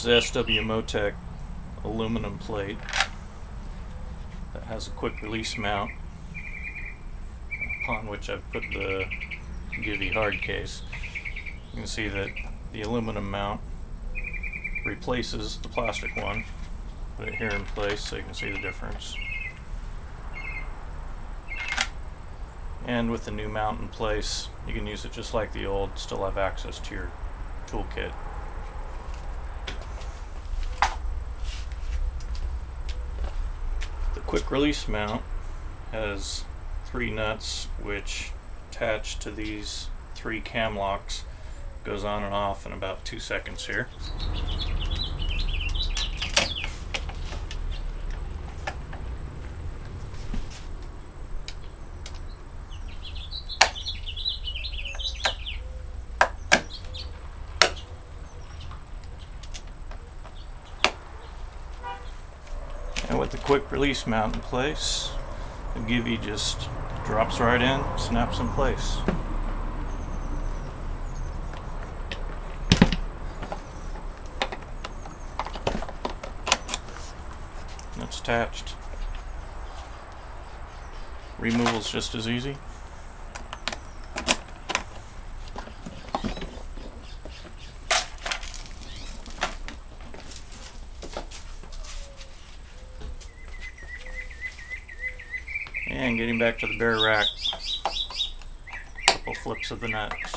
Here's the SW Motec aluminum plate that has a quick release mount upon which I've put the Givi hard case. You can see that the aluminum mount replaces the plastic one. Put it here in place so you can see the difference. And with the new mount in place, you can use it just like the old, still have access to your toolkit. The quick release mount has 3 nuts which attach to these 3 cam locks. Goes on and off in about 2 seconds here. And with the quick release mount in place, the Givi just drops right in, snaps in place. And it's attached. Removal's just as easy. And getting back to the bare rack, couple flips of the nuts.